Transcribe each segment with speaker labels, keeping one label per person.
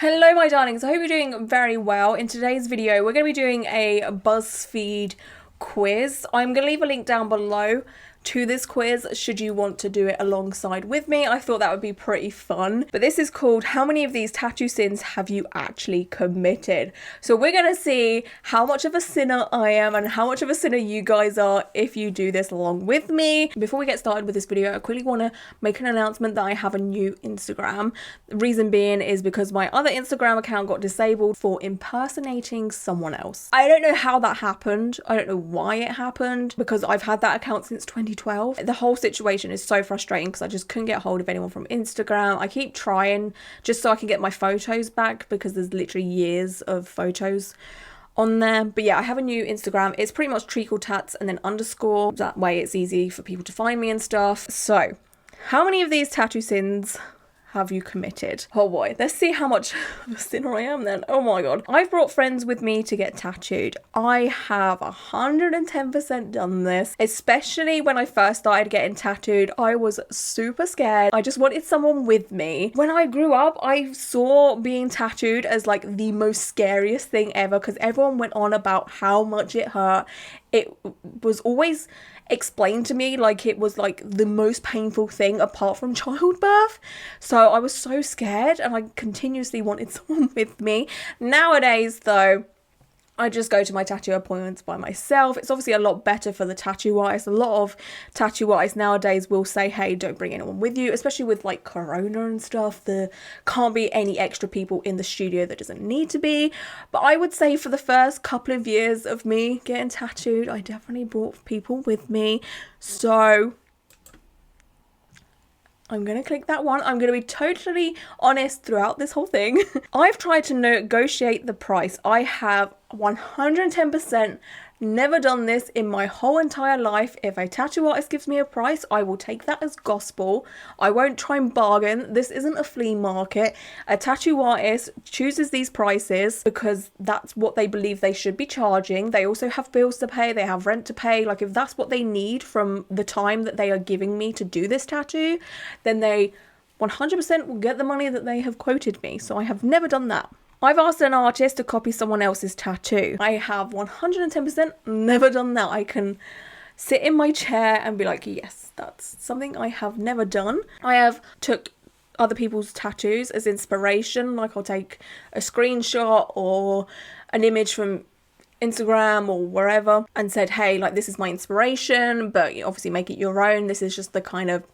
Speaker 1: Hello my darlings, I hope you're doing very well. In today's video we're going to be doing a BuzzFeed quiz. I'm going to leave a link down below to this quiz should you want to do it alongside with me. I thought that would be pretty fun. But this is called How Many of These Tattoo Sins Have You Actually Committed? So we're going to see how much of a sinner I am and how much of a sinner you guys are if you do this along with me. Before we get started with this video, I quickly want to make an announcement that I have a new Instagram. The reason being is because my other Instagram account got disabled for impersonating someone else. I don't know how that happened. I don't know why it happened because I've had that account since 2012. The whole situation is so frustrating because I just couldn't get hold of anyone from Instagram. I keep trying just so I can get my photos back because there's literally years of photos on there. But yeah, I have a new Instagram. It's pretty much treacle tats and then underscore. That way it's easy for people to find me and stuff. So how many of these tattoo sins have you committed? Oh boy, let's see how much of a sinner I am then. Oh my god. I've brought friends with me to get tattooed. I have 110% done this, especially when I first started getting tattooed. I was super scared. I just wanted someone with me. When I grew up, I saw being tattooed as like the most scariest thing ever because everyone went on about how much it hurt. It was always explained to me like it was like the most painful thing apart from childbirth. So I was so scared and I continuously wanted someone with me. Nowadays though, I just go to my tattoo appointments by myself. It's obviously a lot better for the tattoo artist. A lot of tattoo artists nowadays will say, hey, don't bring anyone with you, especially with like Corona and stuff. There can't be any extra people in the studio that doesn't need to be. But I would say for the first couple of years of me getting tattooed, I definitely brought people with me. So I'm going to click that one. I'm going to be totally honest throughout this whole thing. I've tried to negotiate the price. I have 110% never done this in my whole entire life. If a tattoo artist gives me a price, I will take that as gospel. I won't try and bargain. This isn't a flea market. A tattoo artist chooses these prices because that's what they believe they should be charging. They also have bills to pay. They have rent to pay. Like if that's what they need from the time that they are giving me to do this tattoo, then they 100% will get the money that they have quoted me. So I have never done that. I've asked an artist to copy someone else's tattoo. I have 110% never done that. I can sit in my chair and be like, yes, that's something I have never done. I have took other people's tattoos as inspiration. Like I'll take a screenshot or an image from Instagram or wherever and said, hey, like this is my inspiration, but you obviously make it your own. This is just the kind of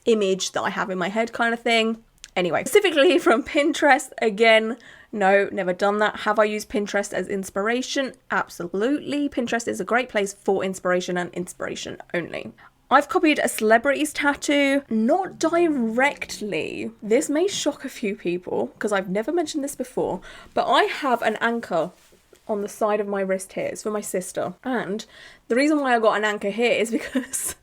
Speaker 1: image that I have in my head kind of thing. Anyway, specifically from Pinterest, again, no, never done that. Have I used Pinterest as inspiration? Absolutely. Pinterest is a great place for inspiration and inspiration only. I've copied a celebrity's tattoo, not directly. This may shock a few people because I've never mentioned this before, but I have an anchor on the side of my wrist here. It's for my sister. And the reason why I got an anchor here is because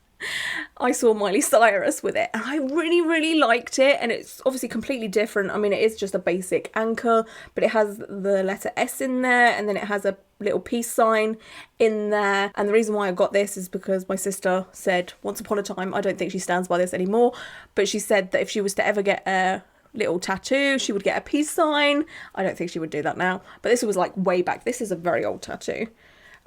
Speaker 1: I saw Miley Cyrus with it and I really liked it, and it's obviously completely different. I mean, it is just a basic anchor, but it has the letter S in there and then it has a little peace sign in there. And the reason why I got this is because my sister said once upon a time, I don't think she stands by this anymore, but she said that if she was to ever get a little tattoo, she would get a peace sign. I don't think she would do that now, but this was like way back. This is a very old tattoo.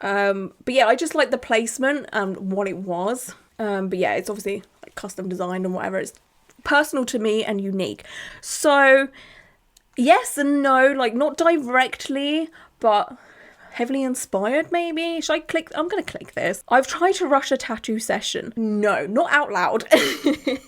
Speaker 1: But yeah, I just like the placement and what it was. But yeah, it's obviously like custom designed and whatever. It's personal to me and unique. So yes and no, like not directly, but heavily inspired maybe. Should I click? I'm gonna click this. I've tried to rush a tattoo session. No, not out loud.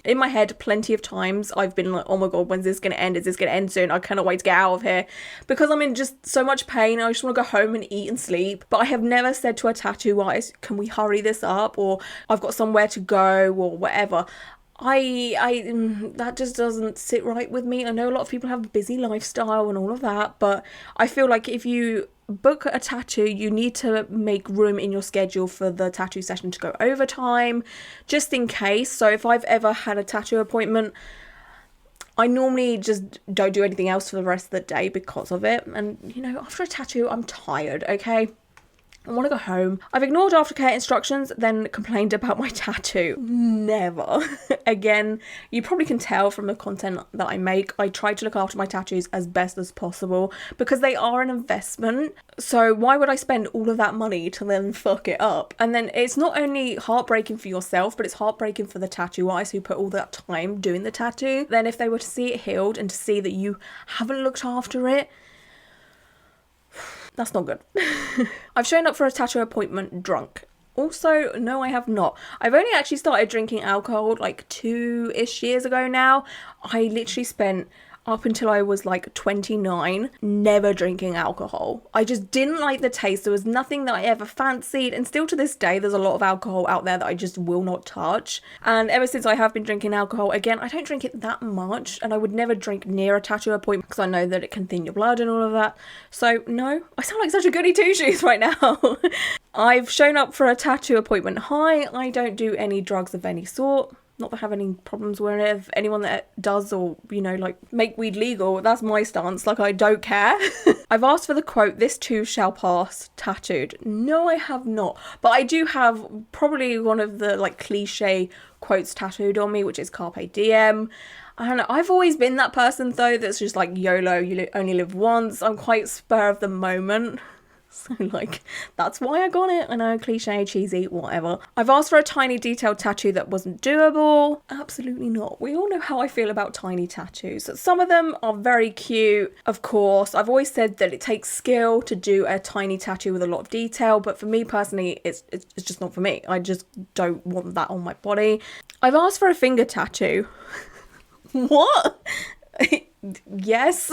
Speaker 1: In my head plenty of times I've been like, oh my god, when's this gonna end? Is this gonna end soon? I cannot wait to get out of here because I'm in just so much pain. I just want to go home and eat and sleep. But I have never said to a tattoo artist, can we hurry this up, or I've got somewhere to go or whatever. That just doesn't sit right with me. I know a lot of people have a busy lifestyle and all of that, but I feel like if you book a tattoo, you need to make room in your schedule for the tattoo session to go overtime, just in case. So if I've ever had a tattoo appointment, I normally just don't do anything else for the rest of the day because of it. And you know, after a tattoo, I'm tired, okay? I want to go home. I've ignored aftercare instructions, then complained about my tattoo. Never. Again, you probably can tell from the content that I make, I try to look after my tattoos as best as possible because they are an investment. So why would I spend all of that money to then fuck it up? And then it's not only heartbreaking for yourself, but it's heartbreaking for the tattoo artist who put all that time doing the tattoo. Then if they were to see it healed and to see that you haven't looked after it, that's not good. I've shown up for a tattoo appointment drunk. Also, no, I have not. I've only actually started drinking alcohol like 2-ish years ago now. I literally spent up until I was like 29 never drinking alcohol. I just didn't like the taste. There was nothing that I ever fancied, and still to this day there's a lot of alcohol out there that I just will not touch. And ever since I have been drinking alcohol, again, I don't drink it that much, and I would never drink near a tattoo appointment because I know that it can thin your blood and all of that. So no, I sound like such a goody two-shoes right now. I've shown up for a tattoo appointment high. I don't do any drugs of any sort. Not that I have any problems with it. Anyone that does, or, you know, like, make weed legal, that's my stance. Like, I don't care. I've asked for the quote, "This too shall pass," tattooed. No, I have not. But I do have probably one of the, like, cliche quotes tattooed on me, which is "Carpe Diem." And I've always been that person, though, that's just like, YOLO, you only live once. I'm quite spur of the moment. So, like, that's why I got it. I know, cliche, cheesy, whatever. I've asked for a tiny detailed tattoo that wasn't doable. Absolutely not. We all know how I feel about tiny tattoos. Some of them are very cute, of course. I've always said that it takes skill to do a tiny tattoo with a lot of detail, but for me personally, it's just not for me. I just don't want that on my body. I've asked for a finger tattoo. What? Yes.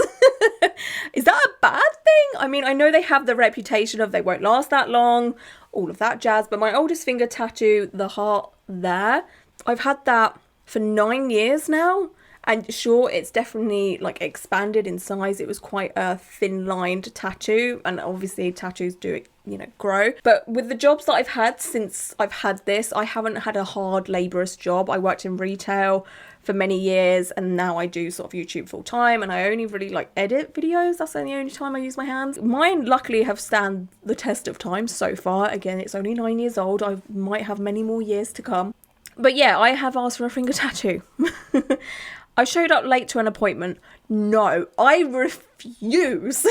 Speaker 1: Is that a bad thing? I mean, I know they have the reputation of they won't last that long, all of that jazz, but my oldest finger tattoo, the heart there, I've had that for 9 years now, and sure, it's definitely like expanded in size. It was quite a thin lined tattoo, and obviously tattoos do, you know, grow. But with the jobs that I've had since I've had this, I haven't had a hard laborious job. I worked in retail for many years, and now I do sort of YouTube full time, and I only really like edit videos. That's the only time I use my hands. Mine luckily have stand the test of time so far. Again, it's only 9 years old. I might have many more years to come. But yeah, I have asked for a finger tattoo. I showed up late to an appointment. No, I refuse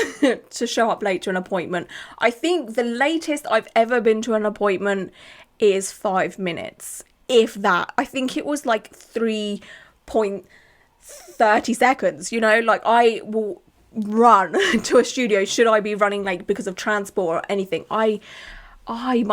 Speaker 1: to show up late to an appointment. I think the latest I've ever been to an appointment is 5 minutes, if that. I think it was like 3.30 seconds, you know, like I will run to a studio should I be running late because of transport or anything. My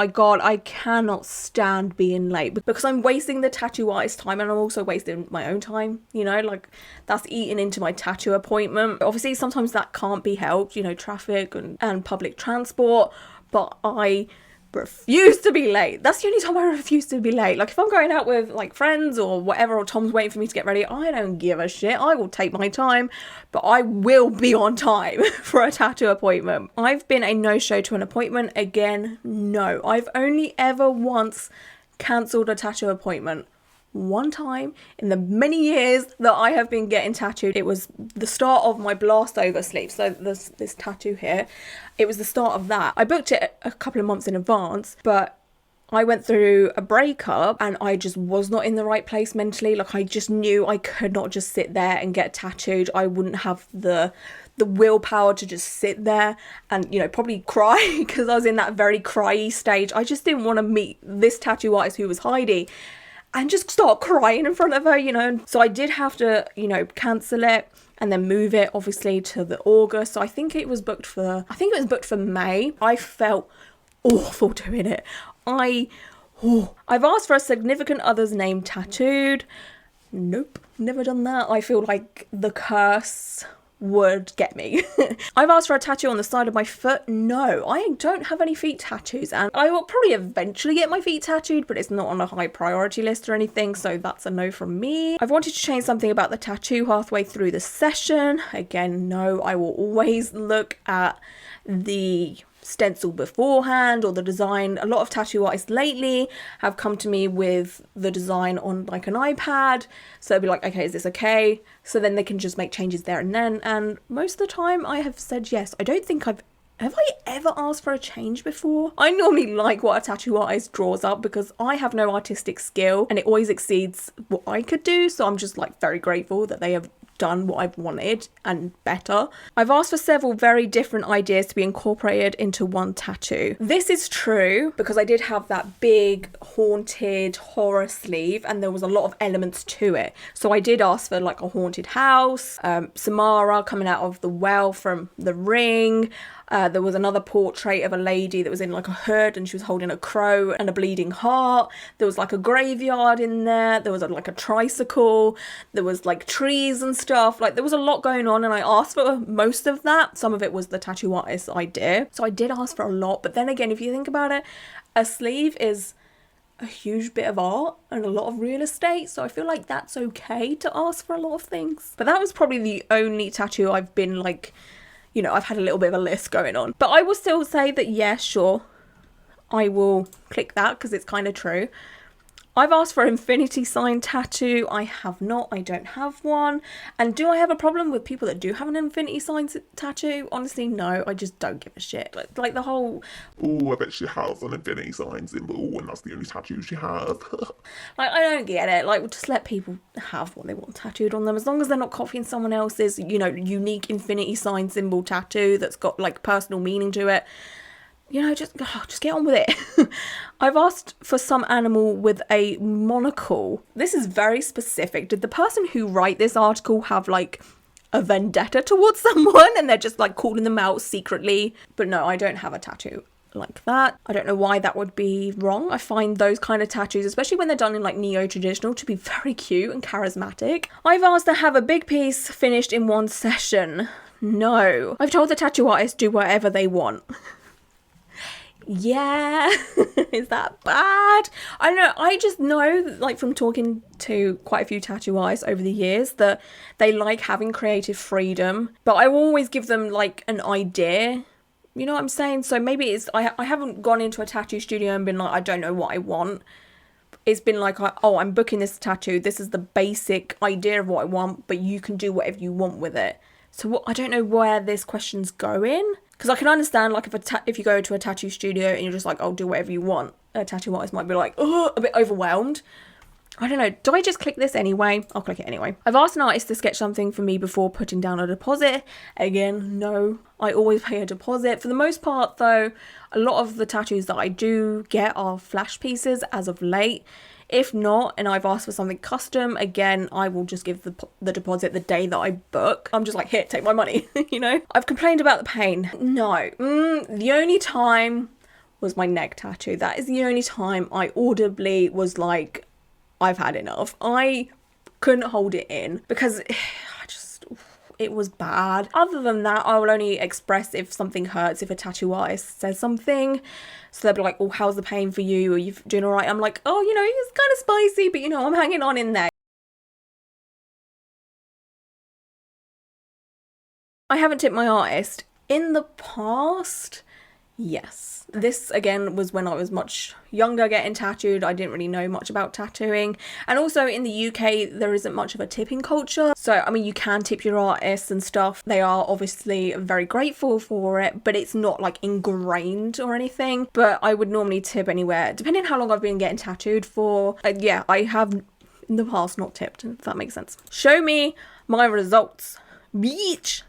Speaker 1: God, I cannot stand being late because I'm wasting the tattoo artist's time, and I'm also wasting my own time, you know, like that's eating into my tattoo appointment. Obviously, sometimes that can't be helped, you know, traffic and public transport, but I refuse to be late. That's the only time I refuse to be late. Like if I'm going out with like friends or whatever, or Tom's waiting for me to get ready, I don't give a shit. I will take my time, but I will be on time for a tattoo appointment. I've been a no-show to an appointment. Again, no. I've only ever once cancelled a tattoo appointment. One time in the many years that I have been getting tattooed. It was the start of my blast over sleeve. So this tattoo here, it was the start of that. I booked it a couple of months in advance, but I went through a breakup and I just was not in the right place mentally. Like I just knew I could not just sit there and get tattooed. I wouldn't have the willpower to just sit there and, you know, probably cry because I was in that very cryy stage. I just didn't want to meet this tattoo artist who was Heidi and just start crying in front of her, you know. So I did have to, you know, cancel it and then move it obviously to the August. So I think it was booked for May. I felt awful doing it. I've asked for a significant other's name tattooed. Nope, never done that. I feel like the curse would get me. I've asked for a tattoo on the side of my foot. No, I don't have any feet tattoos, and I will probably eventually get my feet tattooed, but it's not on a high priority list or anything, so that's a no from me. I've wanted to change something about the tattoo halfway through the session. Again, no. I will always look at the stencil beforehand or the design. A lot of tattoo artists lately have come to me with the design on like an iPad, so they'll be like, okay, is this okay? So then they can just make changes there and then, and most of the time I have said yes. I don't think I've Have I ever asked for a change before? I normally like what a tattoo artist draws up because I have no artistic skill and it always exceeds what I could do. So I'm just like very grateful that they have done what I've wanted and better. I've asked for several very different ideas to be incorporated into one tattoo. This is true because I did have that big haunted horror sleeve and there was a lot of elements to it. So I did ask for like a haunted house, Samara coming out of the well from The Ring. There was another portrait of a lady that was in like a hood and she was holding a crow and a bleeding heart. There was like a graveyard in there. There was like a tricycle. There was like trees and stuff. Like there was a lot going on and I asked for most of that. Some of it was the tattoo artist's idea. So I did ask for a lot. But then again, if you think about it, a sleeve is a huge bit of art and a lot of real estate. So I feel like that's okay to ask for a lot of things. But that was probably the only tattoo I've been like, you know, I've had a little bit of a list going on. But I will still say that, yeah, sure, I will click that because it's kind of true. I've asked for an infinity sign tattoo. I have not. I don't have one. And do I have a problem with people that do have an infinity sign tattoo? Honestly, no. I just don't give a shit. Like the whole,
Speaker 2: oh, I bet she has an infinity sign symbol and that's the only tattoo she has.
Speaker 1: like, I don't get it. Like, just let people have what they want tattooed on them. As long as they're not copying someone else's, you know, unique infinity sign symbol tattoo that's got, like, personal meaning to it. You know, just get on with it. I've asked for some animal with a monocle. This is very specific. Did the person who wrote this article have like a vendetta towards someone and they're just like calling them out secretly? But no, I don't have a tattoo like that. I don't know why that would be wrong. I find those kind of tattoos, especially when they're done in like neo-traditional, to be very cute and charismatic. I've asked to have a big piece finished in one session. No. I've told the tattoo artist do whatever they want. Yeah, is that bad? I don't know. I just know, like, from talking to quite a few tattoo artists over the years, that they like having creative freedom, but I will always give them like an idea. You know what I'm saying? So maybe it's, I haven't gone into a tattoo studio and been like, I don't know what I want. It's been like, oh, I'm booking this tattoo. This is the basic idea of what I want, but you can do whatever you want with it. So I don't know where this question's going. Because I can understand, like, if you go to a tattoo studio and you're just like, oh, do whatever you want. A tattoo artist might be like, oh, a bit overwhelmed. I don't know. Do I just click this anyway? I'll click it anyway. I've asked an artist to sketch something for me before putting down a deposit. Again, no. I always pay a deposit. For the most part, though, a lot of the tattoos that I do get are flash pieces as of late. If not, and I've asked for something custom, again, I will just give the deposit the day that I book. I'm just like, here, take my money, you know? I've complained about the pain. No. The only time was my neck tattoo. That is the only time I audibly was like, I've had enough. I couldn't hold it in because it was bad. Other than that, I will only express if something hurts, if a tattoo artist says something. So they'll be like, oh, how's the pain for you? Are you doing all right? I'm like, oh, you know, it's kind of spicy, but, you know, I'm hanging on in there. I haven't tipped my artist. In the past, yes. This, again, was when I was much younger getting tattooed. I didn't really know much about tattooing. And also in the UK, there isn't much of a tipping culture. So, I mean, you can tip your artists and stuff. They are obviously very grateful for it, but it's not like ingrained or anything. But I would normally tip anywhere, depending on how long I've been getting tattooed for. Yeah, I have in the past not tipped, if that makes sense. Show me my results, bitch.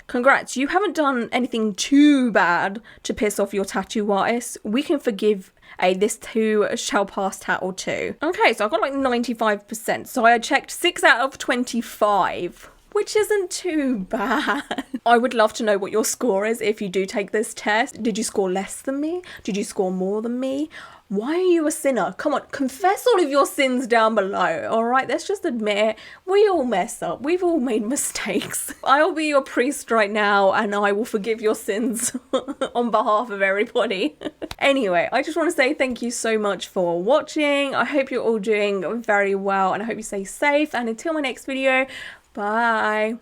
Speaker 1: Congrats, you haven't done anything too bad to piss off your tattoo artist. We can forgive this too shall pass tat or two. Okay, so I got like 95%. So I checked 6 out of 25, which isn't too bad. I would love to know what your score is if you do take this test. Did you score less than me? Did you score more than me? Why are you a sinner? Come on, confess all of your sins down below, all right? Let's just admit it. We all mess up. We've all made mistakes. I'll be your priest right now and I will forgive your sins on behalf of everybody. Anyway, I just want to say thank you so much for watching. I hope you're all doing very well and I hope you stay safe. And until my next video, bye.